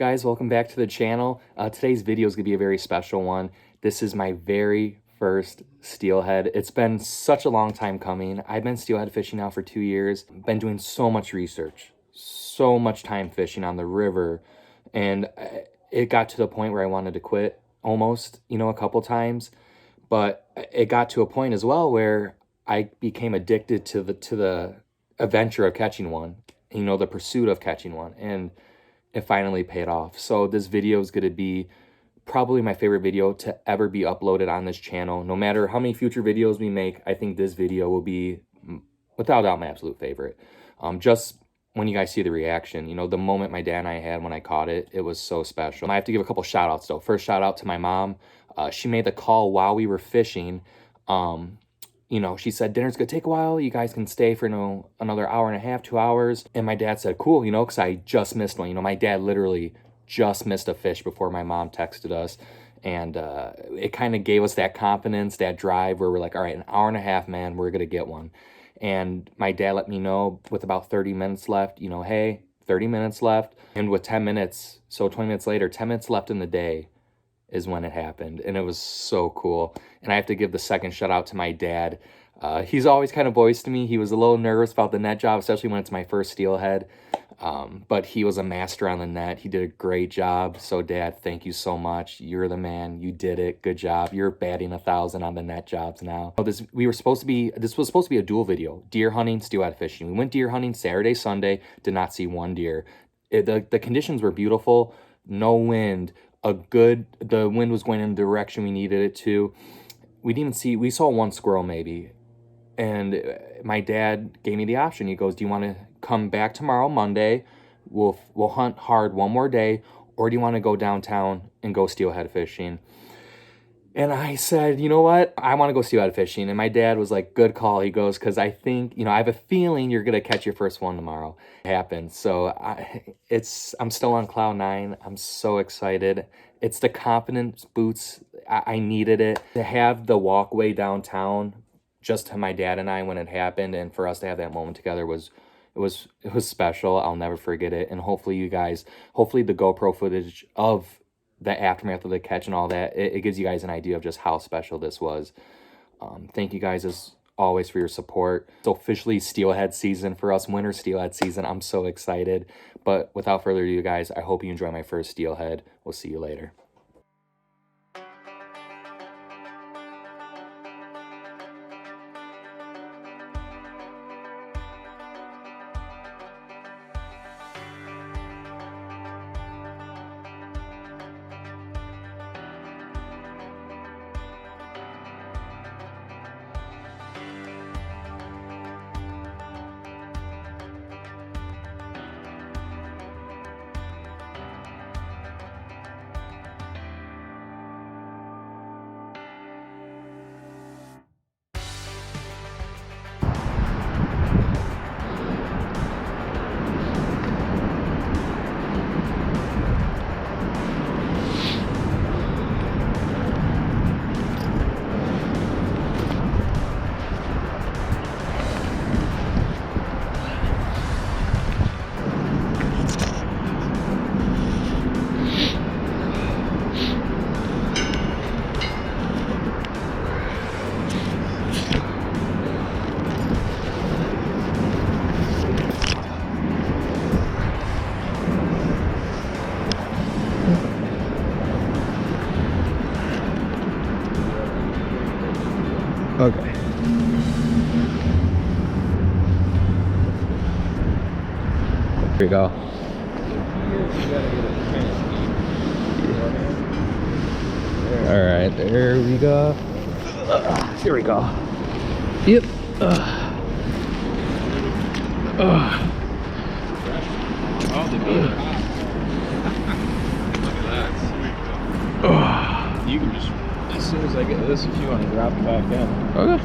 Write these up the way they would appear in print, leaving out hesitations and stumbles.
guys, welcome back to the channel. Today's video is going to be a very special one. This is my very first steelhead. It's been such a long time coming. I've been steelhead fishing now for 2 years. Been doing so much research, so much time fishing on the river, and it got to the point where I wanted to quit almost, a couple times. But it got to a point as well where I became addicted to the adventure of catching one, the pursuit of catching one, and it finally paid off. So this video is going to be probably my favorite video to ever be uploaded on this channel. No matter how many future videos we make, I think this video will be, without doubt, my absolute favorite. Just when you guys see the reaction, the moment my dad and I had when I caught it, it was so special. I have to give a couple shout outs though. First shout out to my mom. She made the call while we were fishing. She said, dinner's gonna take a while. You guys can stay for another hour and a half, 2 hours. And my dad said, cool, because I just missed one. My dad literally just missed a fish before my mom texted us. And it kind of gave us that confidence, that drive where we're like, all right, an hour and a half, man, we're gonna get one. And my dad let me know with about 30 minutes left, hey, 30 minutes left. And with 10 minutes, so 20 minutes later, 10 minutes left in the day is when it happened. And it was so cool. And I have to give the second shout out to my dad. He's always kind of voiced to me. He was a little nervous about the net job, especially when it's my first steelhead. But he was a master on the net. He did a great job. So Dad, thank you so much. You're the man. You did it. Good job. You're batting 1,000 on the net jobs now. This was supposed to be a dual video: deer hunting, steelhead fishing. We went deer hunting Saturday, Sunday. Did not see one deer. The conditions were beautiful. No wind. The wind was going in the direction we needed it to. We saw one squirrel maybe. And my dad gave me the option. He goes, do you want to come back tomorrow, Monday? We'll hunt hard one more day. Or do you want to go downtown and go steelhead fishing? And I said, you know what? I want to go steelhead fishing. And my dad was like, good call. He goes, because I think, I have a feeling you're going to catch your first one tomorrow. It happened. So I'm still on cloud 9. I'm so excited. It's the confidence boots. I needed it. To have the walkway downtown just to my dad and I when it happened, and for us to have that moment together was special. I'll never forget it. And hopefully the GoPro footage of the aftermath of the catch and all that, it gives you guys an idea of just how special this was. Thank you guys as always for your support. It's officially steelhead season for us, winter steelhead season. I'm so excited. But without further ado, guys, I hope you enjoy my first steelhead. We'll see you later. Okay. Here we go. All right, there we go. Here we go. Yep. Oh, the beaver. Look at that. You can just, as soon as I get this, if you want to drop it back in. Okay.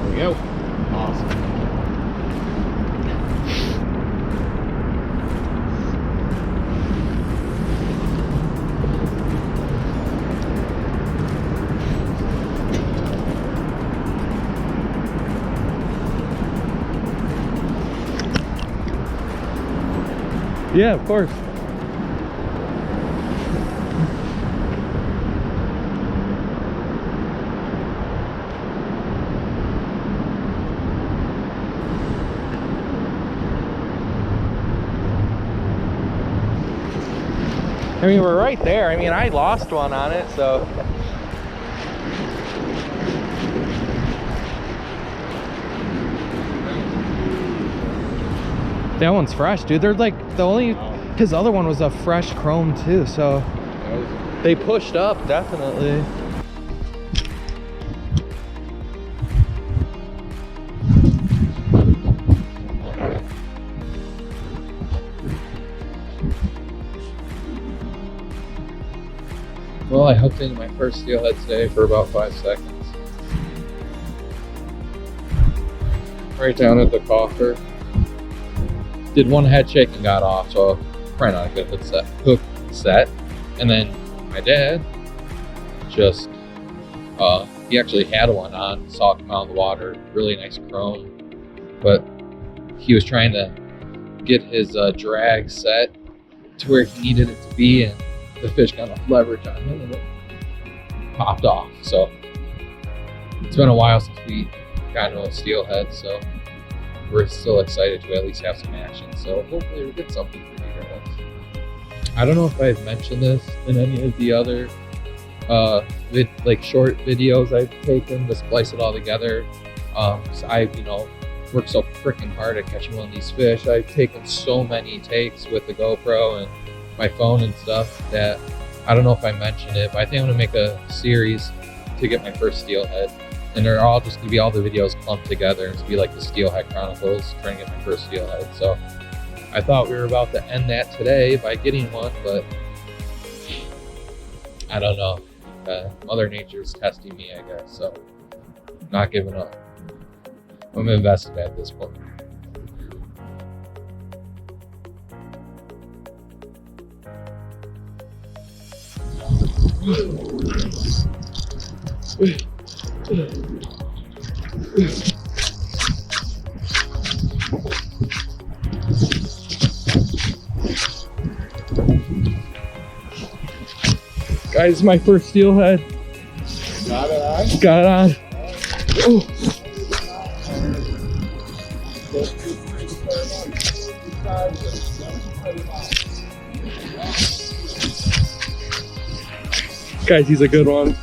There we go. Awesome. Yeah, of course. I mean, we're right there. I mean, I lost one on it, so. That one's fresh, dude. They're like the only, his other one was a fresh chrome too, so they pushed up, definitely. Well, I hooked into my first steelhead today for about 5 seconds. Right down at the coffer. Did one head shake and got off, so probably not a good hook set. And then my dad just, he actually had one on, saw it come out of the water, really nice chrome. But he was trying to get his drag set to where he needed it to be, and the fish got enough leverage on him and it popped off. So it's been a while since we got into a steelhead, so we're still excited to at least have some action. So hopefully we'll get something for you guys. I don't know if I've mentioned this in any of the other like short videos I've taken to splice it all together. So I, worked so freaking hard at catching one of these fish. I've taken so many takes with the GoPro and my phone and stuff that I don't know if I mentioned it, but I think I'm gonna make a series to get my first steelhead, and they're all just gonna be all the videos clumped together and it's be like the Steelhead Chronicles, trying to get my first steelhead. So I thought we were about to end that today by getting one, but I don't know. Mother Nature's testing me, I guess, so not giving up. I'm invested at this point. Guys, this is my first steelhead. Got it on? Got it on. Oh. Guys, he's a good one.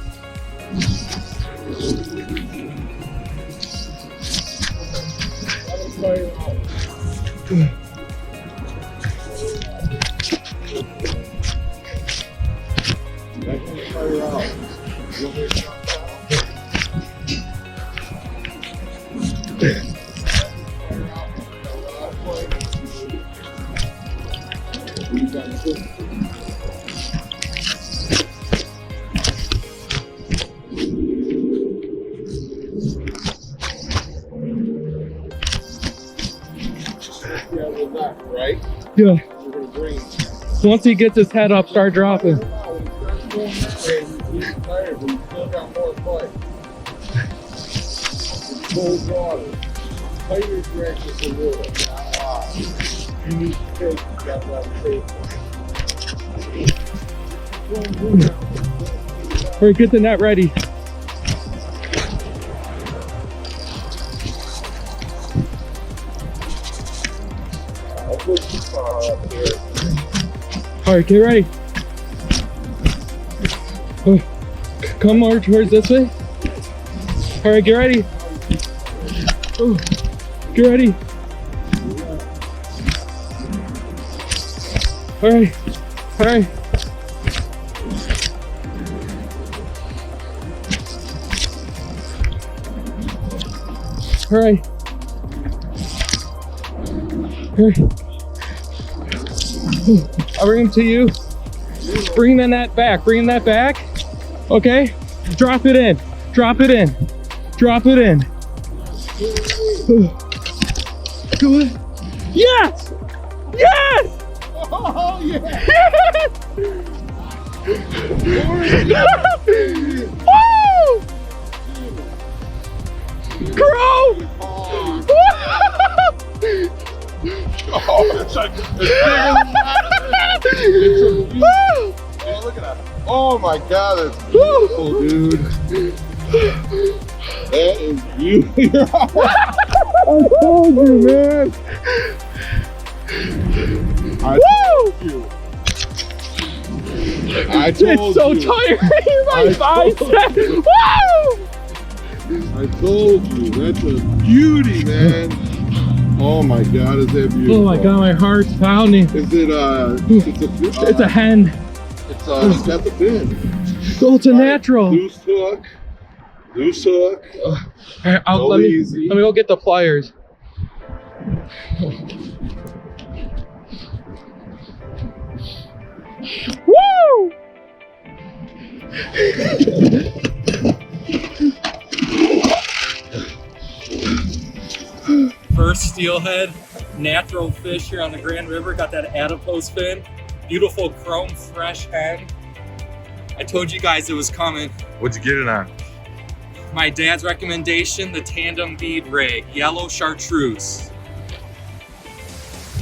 Right? Yeah. Once he gets his head up, start dropping. Cold water. Tighter drag with the water. You need to take that All right, get the net ready. All right, get ready. Oh, come more towards this way. All right, get ready. Oh, get ready. All right, all right. All right. All right. I'll bring him to you. Bring the net back. Bring that back. Okay. Drop it in. Drop it in. Drop it in. Go ahead. Yes! Yes! Oh, yeah! Yes! Woo! Crow! Oh, it's like, it's bigger than that. It's a oh, look at that. Oh my God, that's beautiful, dude. That is beautiful. I told you, man. I told you. I told It's so you. tiring. My bicep. Woo! I told you. That's a beauty, man. Oh my God, is that beautiful? Oh my God, my heart's pounding. Is it It's a hen. It's got the fin. Oh, it's a natural. Loose hook. Loose hook. All right, Go let easy. me go get the pliers. Woo! First steelhead, natural fish here on the Grand River. Got that adipose fin. Beautiful chrome fresh hen. I told you guys it was coming. What'd you get it on? My dad's recommendation, the tandem bead rig, yellow chartreuse.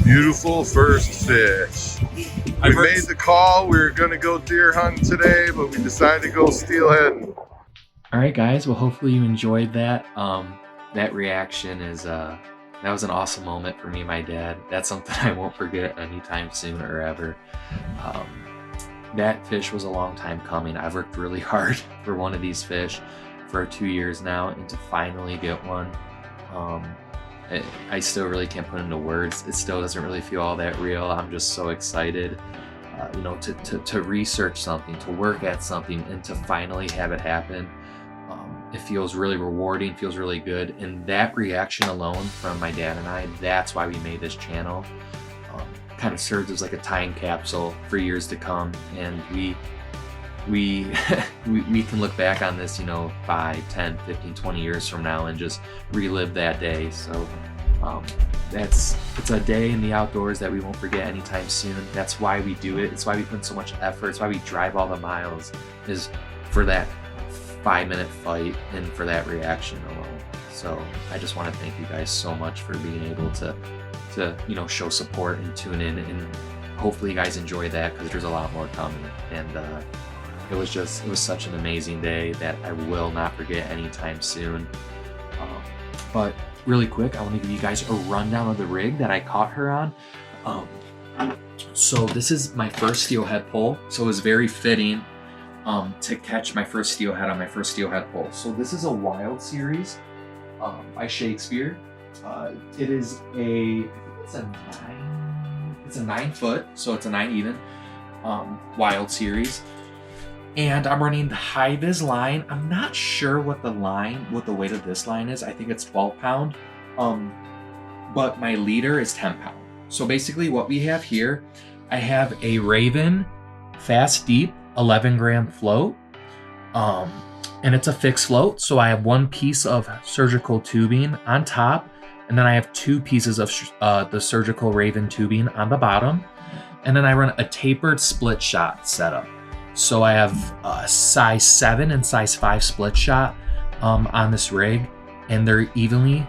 Beautiful first fish. We made the call. We were gonna go deer hunting today, but we decided to go steelhead. All right, guys. Well, hopefully you enjoyed that. That reaction is that was an awesome moment for me and my dad. That's something I won't forget anytime soon or ever. That fish was a long time coming. I've worked really hard for one of these fish for 2 years now, and to finally get one, I still really can't put into words. It still doesn't really feel all that real. I'm just so excited, you know, to research something, to work at something, and to finally have it happen. It feels really rewarding, feels really good. And that reaction alone from my dad and I, that's why we made this channel. Kind of serves as like a time capsule for years to come. And we can look back on this, you know, 5, 10, 15, 20 years from now and just relive that day. So it's a day in the outdoors that we won't forget anytime soon. That's why we do it. It's why we put in so much effort. It's why we drive all the miles, is for that 5-minute fight and for that reaction alone. So I just want to thank you guys so much for being able to you know, show support and tune in, and hopefully you guys enjoy that, because there's a lot more coming. And it was such an amazing day that I will not forget anytime soon. But really quick, I want to give you guys a rundown of the rig that I caught her on. So this is my first steelhead pull, so it was very fitting to catch my first steelhead on my first steelhead pull. So this is a Wild series by Shakespeare. It is it's a 9 foot, so it's a 9 even Wild series. And I'm running the high vis line. I'm not sure what the weight of this line is. I think it's 12 pound. But my leader is 10 pound. So basically what we have here, I have a Raven Fast Deep 11 gram float. And it's a fixed float. So I have 1 piece of surgical tubing on top, and then I have 2 pieces of the surgical Raven tubing on the bottom. And then I run a tapered split shot setup. So I have a size 7 and size 5 split shot on this rig, and they're evenly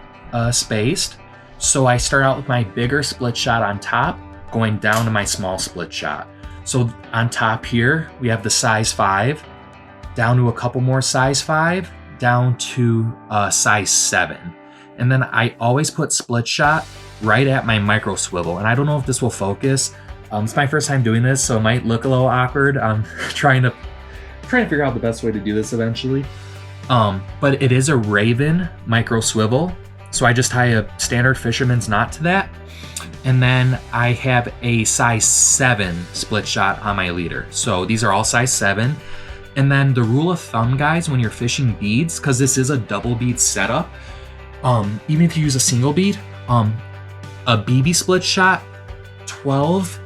spaced. So I start out with my bigger split shot on top, going down to my small split shot. So on top here, we have the size 5, down to a couple more size 5, down to size 7. And then I always put split shot right at my micro swivel. And I don't know if this will focus. It's my first time doing this, so it might look a little awkward. I'm trying to figure out the best way to do this eventually. But it is a Raven micro swivel. So I just tie a standard fisherman's knot to that. And then I have a size 7 split shot on my leader. So these are all size 7. And then the rule of thumb, guys, when you're fishing beads, because this is a double bead setup, even if you use a single bead, a BB split shot, 12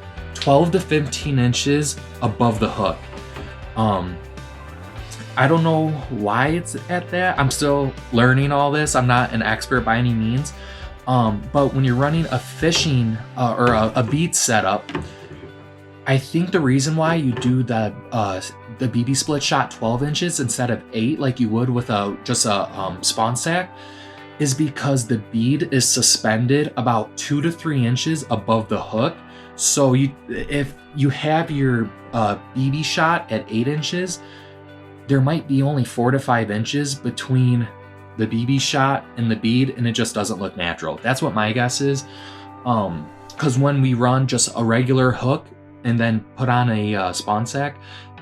to 15 inches above the hook. I don't know why it's at that. I'm still learning all this. I'm not an expert by any means. But when you're running a fishing or a bead setup, I think the reason why you do the BB split shot 12 inches instead of 8 like you would with just a spawn sack is because the bead is suspended about 2 to 3 inches above the hook. So if you have your BB shot at 8 inches, there might be only 4 to 5 inches between the BB shot and the bead, and it just doesn't look natural. That's what my guess is. Because when we run just a regular hook and then put on a spawn sack,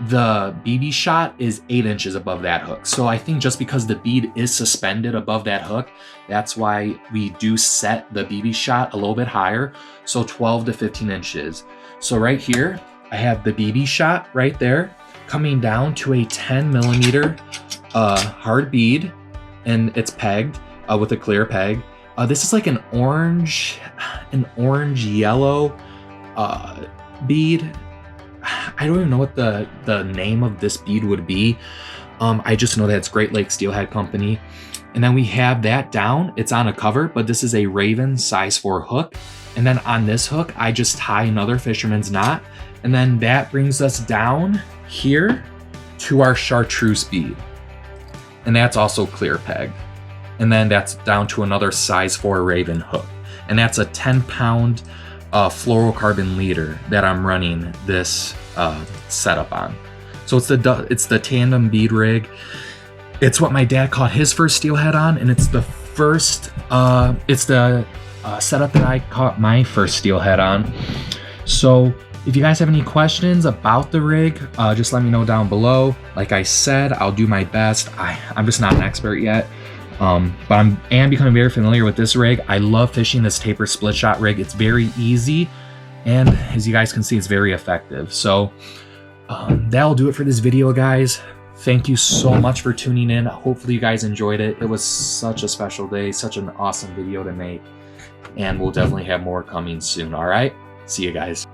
the BB shot is 8 inches above that hook. So I think just because the bead is suspended above that hook, that's why we do set the BB shot a little bit higher. So 12 to 15 inches. So right here, I have the BB shot right there coming down to a 10 millimeter hard bead, and it's pegged with a clear peg. This is like an orange yellow bead. I don't even know what the name of this bead would be. I just know that it's Great Lakes Steelhead Company. And then we have that down. It's on a cover, but this is a Raven size 4 hook. And then on this hook, I just tie another fisherman's knot. And then that brings us down here to our chartreuse bead. And that's also clear pegged. And then that's down to another size 4 Raven hook. And that's a 10-pound fluorocarbon leader that I'm running this setup on. So it's the tandem bead rig. It's what my dad caught his first steelhead on, and it's the first setup that I caught my first steelhead on. So if you guys have any questions about the rig, just let me know down below. Like I said, I'll do my best. I'm just not an expert yet. But I am becoming very familiar with this rig. I love fishing this taper split shot rig. It's very easy, and as you guys can see, it's very effective. So that'll do it for this video, guys. Thank you so much for tuning in. Hopefully you guys enjoyed it. It was such a special day, such an awesome video to make, and we'll definitely have more coming soon. All right, see you guys.